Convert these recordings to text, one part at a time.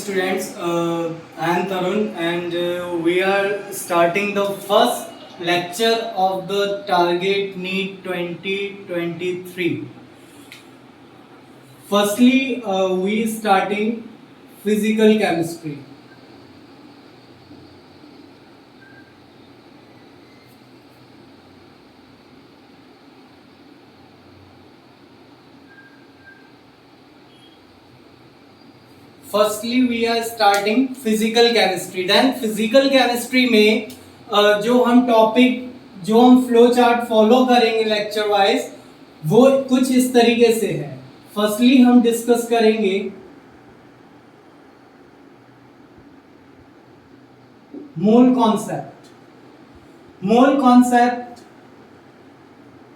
students. I am Tarun, and we are starting the first lecture of the Target NEET 2023. Firstly, we starting physical chemistry. Firstly we are starting physical chemistry. Then physical chemistry में जो हम topic जो हम flow chart follow करेंगे lecture wise वो कुछ इस तरीके से है. फर्स्टली हम डिस्कस करेंगे मोल कॉन्सेप्ट. मोल कॉन्सेप्ट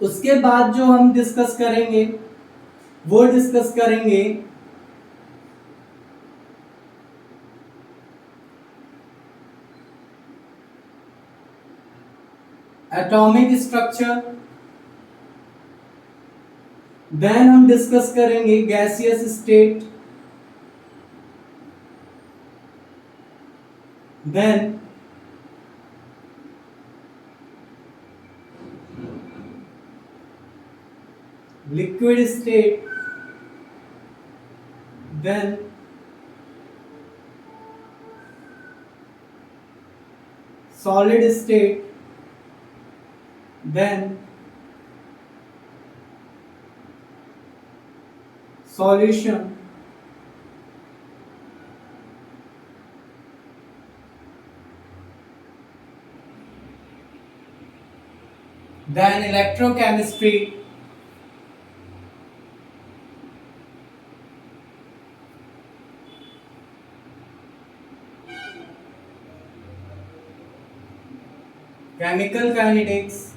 उसके बाद जो हम डिस्कस करेंगे वो डिस्कस करेंगे एटॉमिक स्ट्रक्चर. देन हम डिस्कस करेंगे gaseous state. Then liquid state. Then solid state. then solution. Then electrochemistry. Chemical kinetics.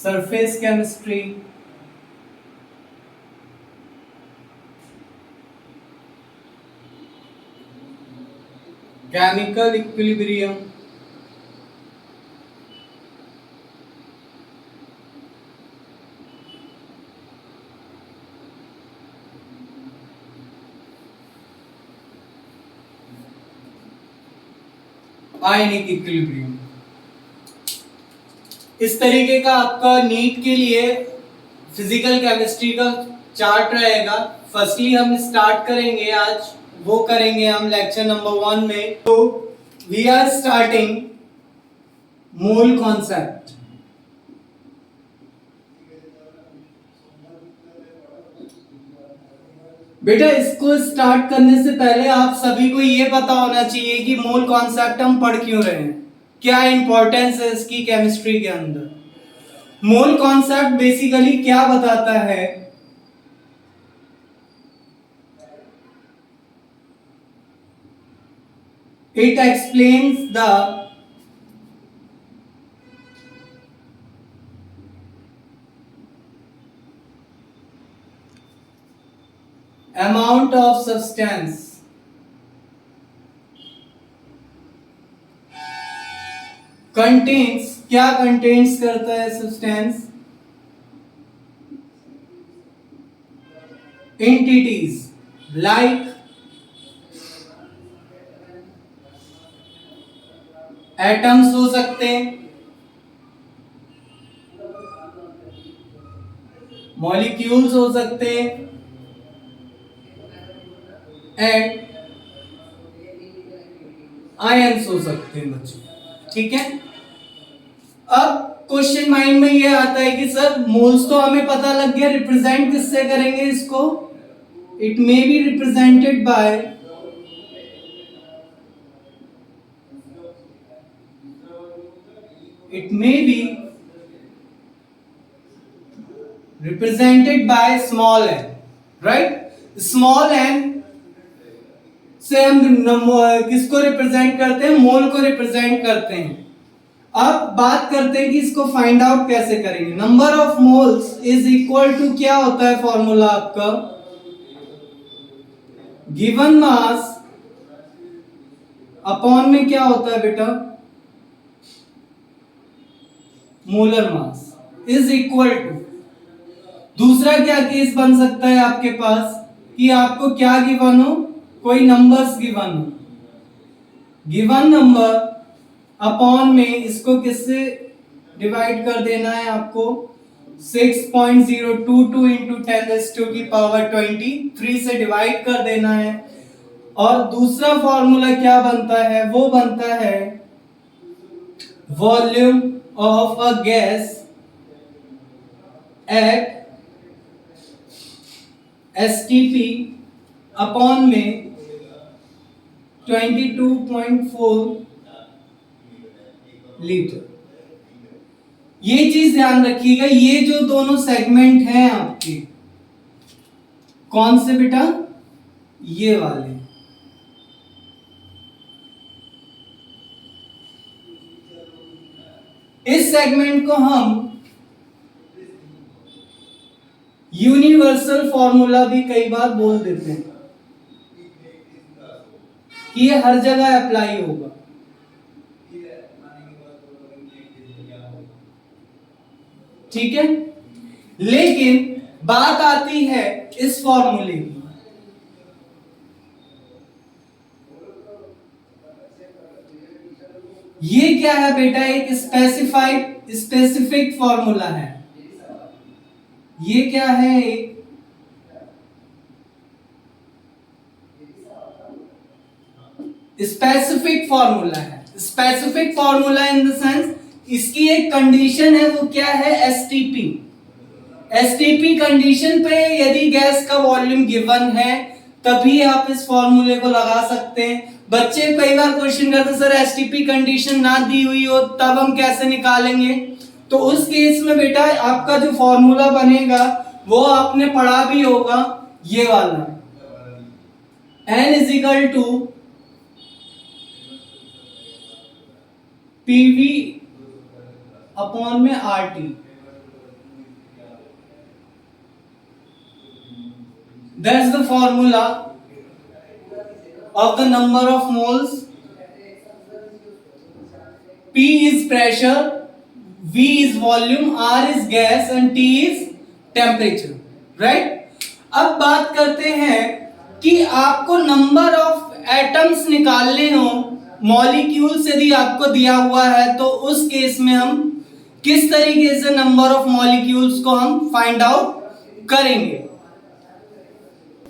Surface chemistry. Chemical equilibrium. Ionic equilibrium. इस तरीके का आपका नीट के लिए फिजिकल केमिस्ट्री का चार्ट रहेगा. फर्स्टली हम स्टार्ट करेंगे आज वो करेंगे हम लेक्चर नंबर 1 में. तो we are starting mole concept. बेटा इसको स्टार्ट करने से पहले आप सभी को ये पता होना चाहिए कि मोल कॉन्सेप्ट हम पढ़ क्यों रहे हैं, क्या इंपॉर्टेंस है इसकी केमिस्ट्री के अंदर. मोल कॉन्सेप्ट बेसिकली क्या बताता है, it explains the amount of substance contains. क्या contains करता है substance? entities like atoms हो सकते हैं, molecules हो सकते हैं एंड आयंस हो सकते हैं बच्चों. ठीक है. अब क्वेश्चन माइंड में ये आता है कि सर मोल्स तो हमें पता लग गया, रिप्रेजेंट किससे करेंगे इसको. It may be represented by small n. Right. Small n से हम किसको रिप्रेजेंट करते हैं, मोल को रिप्रेजेंट करते हैं. अब बात करते हैं कि इसको फाइंड आउट कैसे करेंगे. Number of moles is equal to क्या होता है फॉर्मूला आपका, गिवन मास अपॉन में क्या होता है बेटा, molar mass is equal to, दूसरा क्या केस बन सकता है आपके पास कि आपको क्या गिवन हो, कोई नंबर्स गिवन हो, गिवन नंबर अपॉन में इसको किससे डिवाइड कर देना है आपको, 6.022 इंटू 10⁻23 से डिवाइड कर देना है। और दूसरा फॉर्मूला क्या बनता है, वो बनता है volume of a gas at STP upon में 22.4 लीटर। ये चीज ध्यान रखिएगा, ये जो दोनों सेगमेंट हैं आपके, कौन से बेटा, ये वाले, इस सेगमेंट को हम यूनिवर्सल फॉर्मूला भी कई बार बोल देते हैं कि ये हर जगह अप्लाई होगा। ठीक है, लेकिन बात आती है इस फॉर्मूले की, ये क्या है बेटा, एक स्पेसिफिक फॉर्मूला है। ये क्या है, एक स्पेसिफिक फॉर्मूला है। Specific formula in the sense इसकी एक कंडीशन है, वो क्या है, एसटीपी। एसटीपी कंडीशन पे यदि गैस का वॉल्यूम गिवन है तभी आप इस फॉर्मूले को लगा सकते हैं। बच्चे कई बार क्वेश्चन करते सर एसटीपी कंडीशन ना दी हुई हो तब हम कैसे निकालेंगे, तो उस केस में बेटा आपका जो फॉर्मूला बनेगा वो आपने पढ़ा भी होगा, ये वाला n is equal to PV upon में RT. That's the formula of the number of moles. P is pressure, V is volume, R is gas and T is temperature. Right? अब बात करते हैं कि आपको नंबर ऑफ एटम्स निकालने हो, molecules यदि आपको दिया हुआ है तो उस केस में हम किस तरीके से नंबर ऑफ मॉलिक्यूल्स को हम फाइंड आउट करेंगे।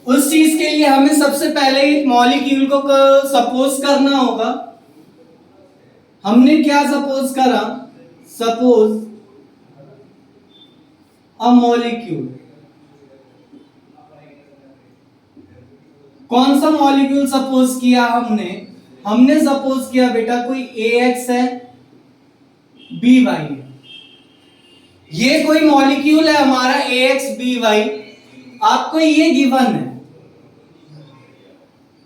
उस चीज के लिए हमें सबसे पहले एक मॉलिक्यूल को सपोज करना होगा। हमने क्या सपोज करा, सपोज अ मॉलिक्यूल। कौन सा मॉलिक्यूल सपोज किया हमने सपोज किया बेटा कोई AX है, BY है। ये कोई मॉलिक्यूल है हमारा AX BY, आपको ये गिवन है,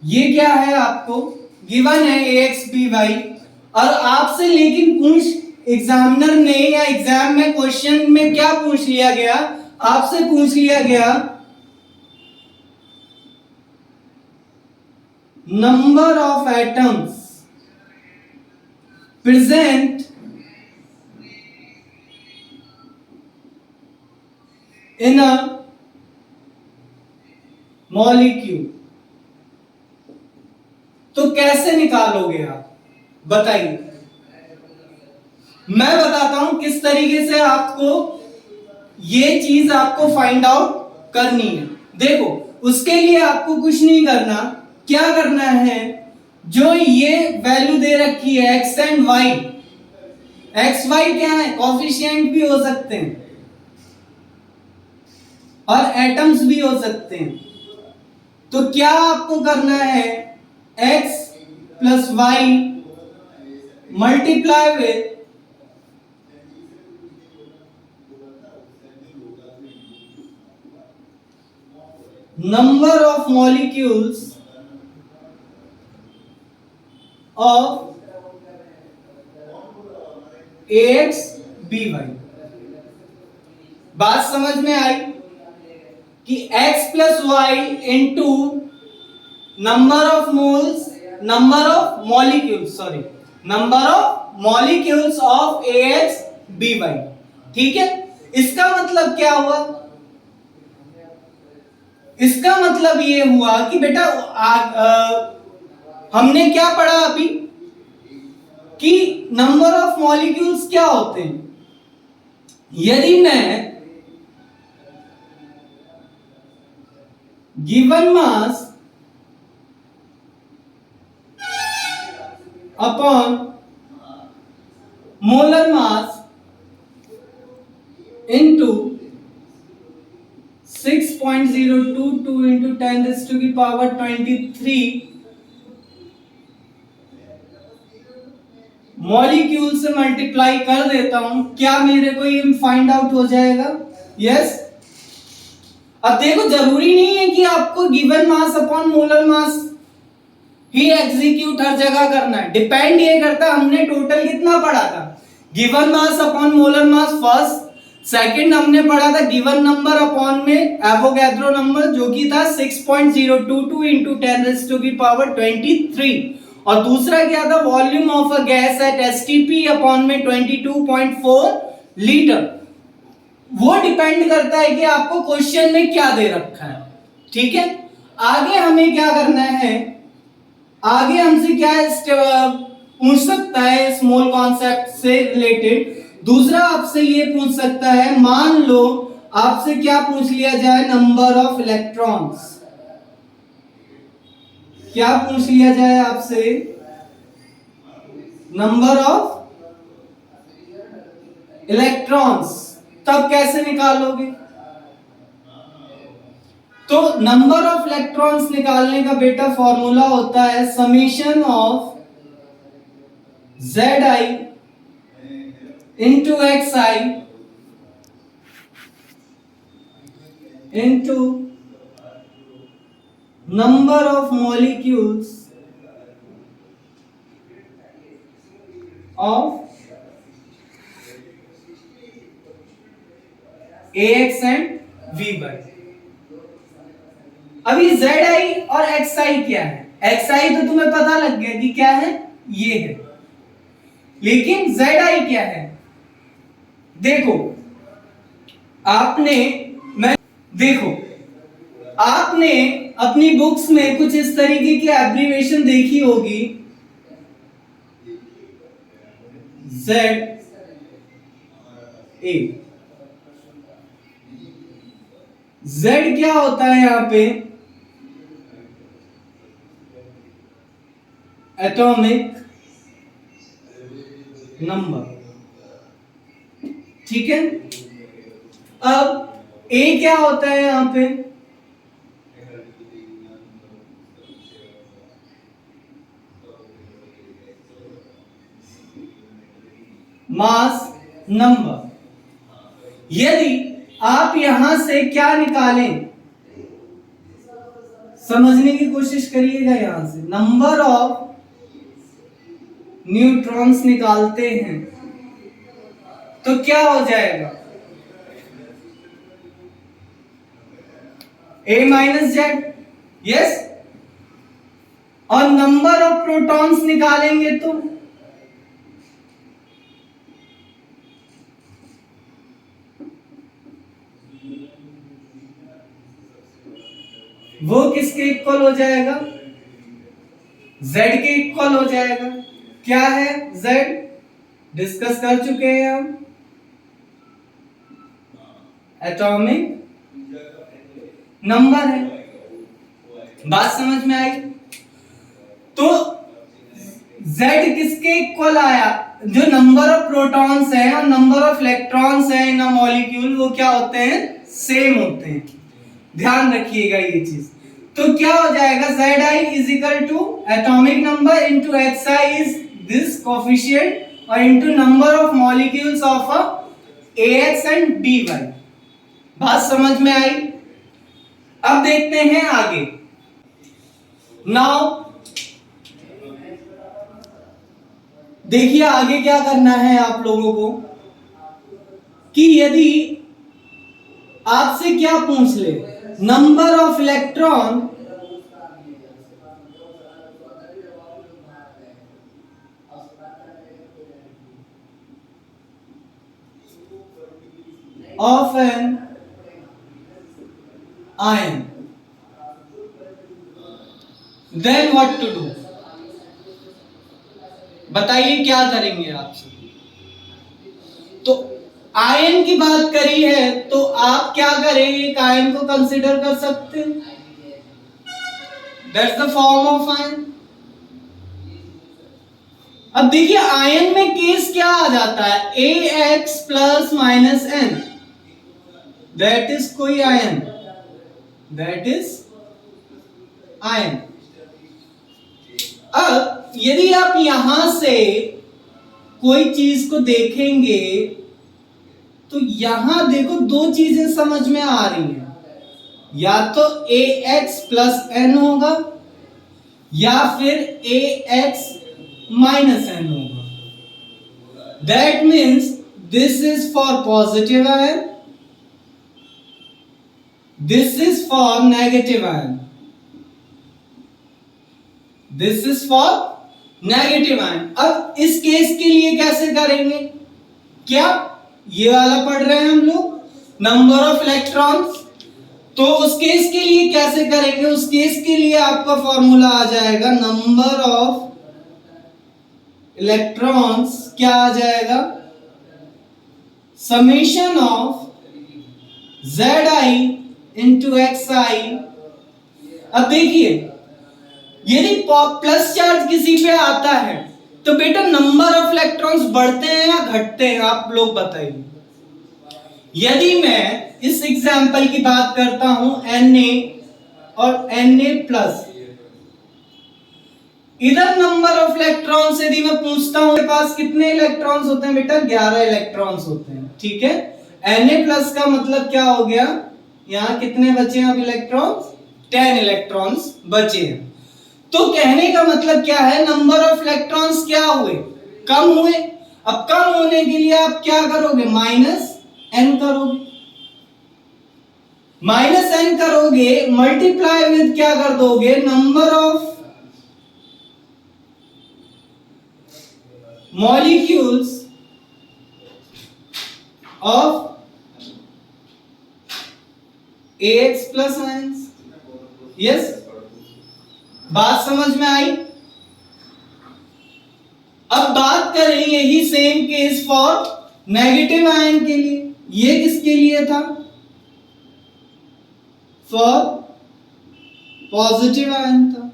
ये क्या है आपको गिवन है AX BY। और आपसे लेकिन एग्जामिनर ने या एग्जाम में क्वेश्चन में क्या पूछ लिया गया, आपसे पूछ लिया गया number of atoms present in a molecule. तो कैसे निकालोगे आप, बताइए। मैं बताता हूं किस तरीके से आपको ये चीज आपको फाइंड आउट करनी है। देखो, उसके लिए आपको कुछ नहीं करना, क्या करना है, जो ये वैल्यू दे रखी है x and y, x y क्या है, कोफिशिएंट भी हो सकते हैं और एटम्स भी हो सकते हैं। तो क्या आपको करना है, x plus y multiply with number of molecules of AX BY। बात समझ में आई कि x plus y into number of moles, number of molecules of AX By। ठीक है, इसका मतलब क्या हुआ? इसका मतलब ये हुआ कि बेटा हमने क्या पढ़ा अभी कि नंबर ऑफ मॉलिक्यूल्स क्या होते हैं। यदि मैं given mass upon molar mass into 6.022 into 10 raised to the power 23 molecule से मल्टीप्लाई कर देता हूं, क्या मेरे को ये फाइंड आउट हो जाएगा? यस। अब देखो, जरूरी नहीं है कि आपको given mass upon molar mass ही एग्जीक्यूट हर जगह करना है। डिपेंड ये करता है हमने टोटल कितना पढ़ा था। गिवन मास अपॉन मोलर मास फर्स्ट, सेकंड हमने पढ़ा था गिवन नंबर अपॉन में एवोगैड्रो नंबर जो कि था 6.022 into 10 raised to the power 23, और दूसरा क्या था volume of a gas at STP upon में 22.4 लीटर। वो डिपेंड करता है कि आपको क्वेश्चन में क्या दे रखा है। ठीक है, आगे हमें क्या करना है, आगे हमसे क्या पूछ सकता है स्मॉल कॉन्सेप्ट से रिलेटेड। दूसरा आपसे ये पूछ सकता है, मान लो आपसे क्या पूछ लिया जाए, नंबर ऑफ इलेक्ट्रॉन्स। क्या पूछ लिया जाए आपसे? Number of electrons. तब कैसे निकालोगे? तो नंबर ऑफ इलेक्ट्रॉन्स निकालने का बेटा फॉर्मूला होता है summation of Zi into Xi into number of molecules of Ax and Vy। अभी Zi और Xi क्या है? Xi तो तुम्हें पता लग गया कि क्या है, ये है। लेकिन Zi क्या है? देखो आपने अपनी बुक्स में कुछ इस तरीके की एब्रीवेशन देखी होगी, Z A। Z क्या होता है यहां पे? Atomic number. ठीक है, अब A क्या होता है यहां पे? Mass number. यदि आप यहां से क्या निकालें, समझने की कोशिश करिएगा, यहां से नंबर ऑफ न्यूट्रॉन्स निकालते हैं तो क्या हो जाएगा? A minus Z. यस। और नंबर ऑफ प्रोटॉन्स निकालेंगे तो वो किसके इक्वल हो जाएगा? Z के इक्वल हो जाएगा। क्या है Z? डिस्कस कर चुके हैं हम, एटॉमिक नंबर है। बात समझ में आई? तो Z किसके इक्वल आया? जो नंबर ऑफ प्रोटॉन्स है और नंबर ऑफ इलेक्ट्रॉन्स है इन अ मॉलिक्यूल, वो क्या होते हैं? सेम होते हैं। ध्यान रखिएगा ये चीज। तो क्या हो जाएगा? Zi is equal to atomic number into Xi is this coefficient और into number of molecules of Ax and By। बात समझ में आई? अब देखते हैं आगे। नाउ देखिए आगे क्या करना है आप लोगों को, कि यदि आपसे क्या पूछ ले, number of electron of an ion, then what to do? बताइए क्या करेंगे आप सब? तो आयन की बात करी है तो आप क्या करेंगे? एक आयन को कंसिडर कर सकते हैं, that's the form of ion. अब देखिए आयन में केस क्या आ जाता है? AX plus minus N, that is कोई आयन, दैट इज आयन। अब यदि आप यहां से कोई चीज को देखेंगे तो यहां देखो दो चीजें समझ में आ रही हैं, या तो AX प्लस N होगा या फिर AX माइनस N होगा। That means this is for positive ion, this is for negative ion, this is for negative ion. अब इस केस के लिए कैसे करेंगे? क्या ये वाला पढ़ रहे हैं हम लोग, नंबर ऑफ इलेक्ट्रॉन्स, तो उस केस के लिए कैसे करेंगे? उस केस के लिए आपका फॉर्मूला आ जाएगा नंबर ऑफ इलेक्ट्रॉन्स, क्या आ जाएगा? Summation of Zi into Xi। अब देखिए यदि प्लस चार्ज किसी पे आता है तो बेटा नंबर ऑफ इलेक्ट्रॉन्स बढ़ते हैं या घटते हैं? आप लोग बताइए। यदि मैं इस एग्जाम्पल की बात करता हूं Na और Na प्लस, इधर नंबर ऑफ इलेक्ट्रॉन्स यदि मैं पूछता हूं मेरे पास कितने इलेक्ट्रॉन्स होते हैं बेटा? 11 इलेक्ट्रॉन्स होते हैं, ठीक है। Na प्लस का मतलब क्या हो गया? यहां कितने बचे हैं अब इलेक्ट्रॉन्स? 10 इलेक्ट्रॉन्स बचे हैं। तो कहने का मतलब क्या है? नंबर ऑफ इलेक्ट्रॉन्स क्या हुए? कम हुए। अब कम होने के लिए आप क्या करोगे? माइनस n करोगे, माइनस n करोगे, मल्टीप्लाई विद क्या कर दोगे? Number of molecules of AX plus ions। Yes, बात समझ में आई? अब बात करें यही same case for negative ion के लिए। ये किसके लिए था? फॉर पॉजिटिव आयन था।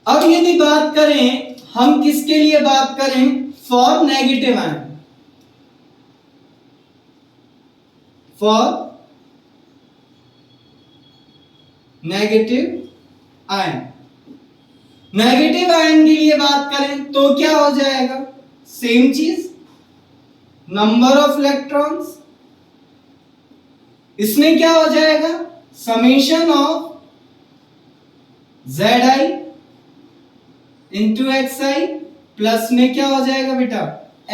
अब यदि बात करें हम किसके लिए बात करें? For negative ion, for negative ion. Negative ion के लिए बात करें तो क्या हो जाएगा? सेम चीज, नंबर ऑफ इलेक्ट्रॉन्स। इसमें क्या हो जाएगा? Summation of Zi into Xi, plus में क्या हो जाएगा बेटा?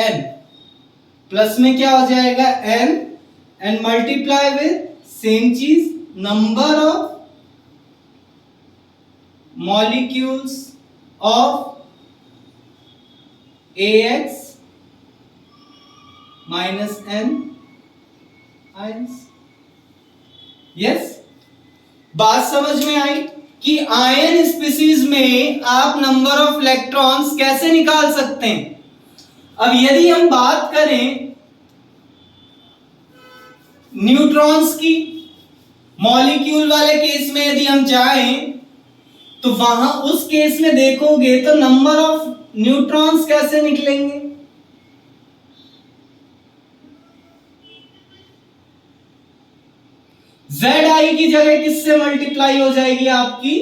N, प्लस में क्या हो जाएगा? N, and multiply with same चीज, number of molecules of AX minus N ions. Yes, बात समझ में आई कि आयन स्पीसीज में आप नंबर ऑफ इलेक्ट्रॉन्स कैसे निकाल सकते हैं। अब यदि हम बात करें न्यूट्रॉन्स की, मॉलिक्यूल वाले केस में यदि हम जाएं तो वहां उस केस में देखोगे तो नंबर ऑफ न्यूट्रॉन्स कैसे निकलेंगे? Zi की जगह किससे मल्टीप्लाई हो जाएगी आपकी?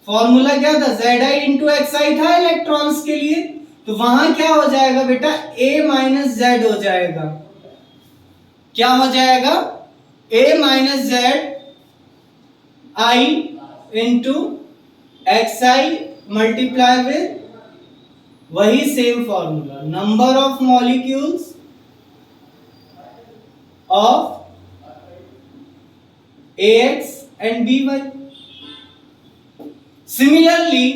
फॉर्मूला क्या था? Zi इंटू Xi था इलेक्ट्रॉन्स के लिए, तो वहां क्या हो जाएगा बेटा? A माइनस Z हो जाएगा। क्या हो जाएगा? A minus Z I into Xi multiply with वही same formula, number of molecules of AX and BY। Similarly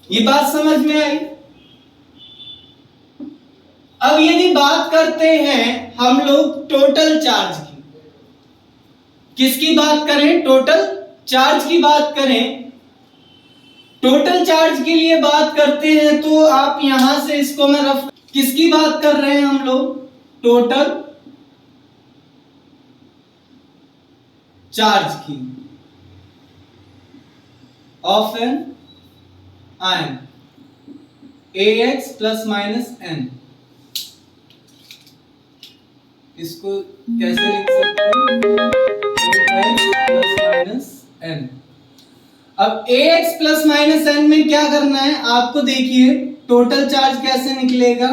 ये बात समझ में आई? अब यदि बात करते हैं हम लोग टोटल चार्ज की, किसकी बात करें? टोटल चार्ज की बात करें। टोटल चार्ज के लिए बात करते हैं तो आप यहां से इसको मैं रफ, किसकी बात कर रहे हैं हम लोग? टोटल चार्ज की of an ion AX plus minus n। इसको कैसे लिख सकते हैं? AX plus minus n। अब AX प्लस माइनस n में क्या करना है आपको? देखिए टोटल चार्ज कैसे निकलेगा?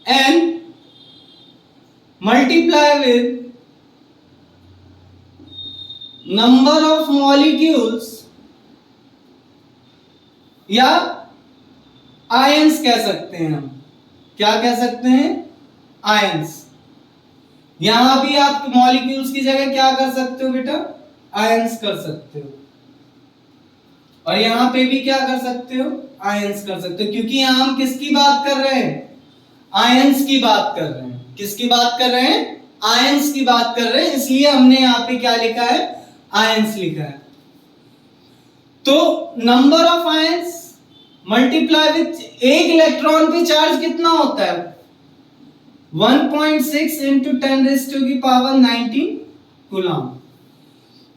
n multiply with number of molecules या आयंस कह सकते हैं हम। क्या कह सकते हैं? आयंस। यहां भी आप मॉलिक्यूल्स की जगह क्या कर सकते हो बेटा? आयंस कर सकते हो। और यहां पे भी क्या कर सकते हो? आयंस कर सकते हो, क्योंकि यहां हम किसकी बात कर रहे हैं? आयंस की बात कर रहे हैं। किसकी बात कर रहे हैं? आयंस की बात कर रहे हैं, इसलिए हमने यहां पे क्या लिखा है? आयंस लिखा है। तो number of ions multiply with एक इलेक्ट्रॉन पे चार्ज कितना होता है? 1.6 इंटू 10⁻⁹ कूलम।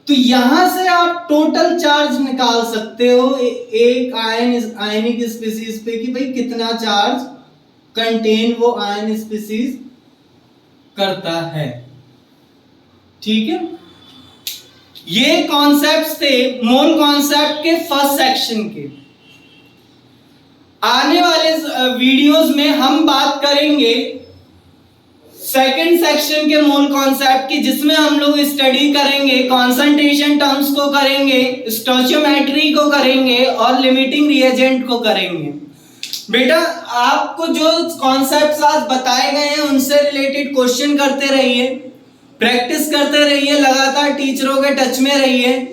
तो यहां से आप टोटल चार्ज निकाल सकते हो एक आयनिक स्पीसीज पे कि भाई कितना चार्ज कंटेन वो आयन स्पीसीज करता है। ठीक है, ये कॉन्सेप्ट्स थे मोल कॉन्सेप्ट के फर्स्ट सेक्शन के। आने वाले वीडियोस में हम बात करेंगे सेकंड सेक्शन के मोल कॉन्सेप्ट की, जिसमें हम लोग स्टडी करेंगे कंसंट्रेशन टर्म्स को करेंगे, स्टोइचियोमेट्री को करेंगे और लिमिटिंग रिएजेंट को करेंगे। बेटा आपको जो कॉन्सेप्ट्स आज बताए गए हैं उनसे रिलेटेड क्वेश्चन करते रहिए, प्रैक्टिस करते रहिए, लगातार टीचरों के टच में रहिए।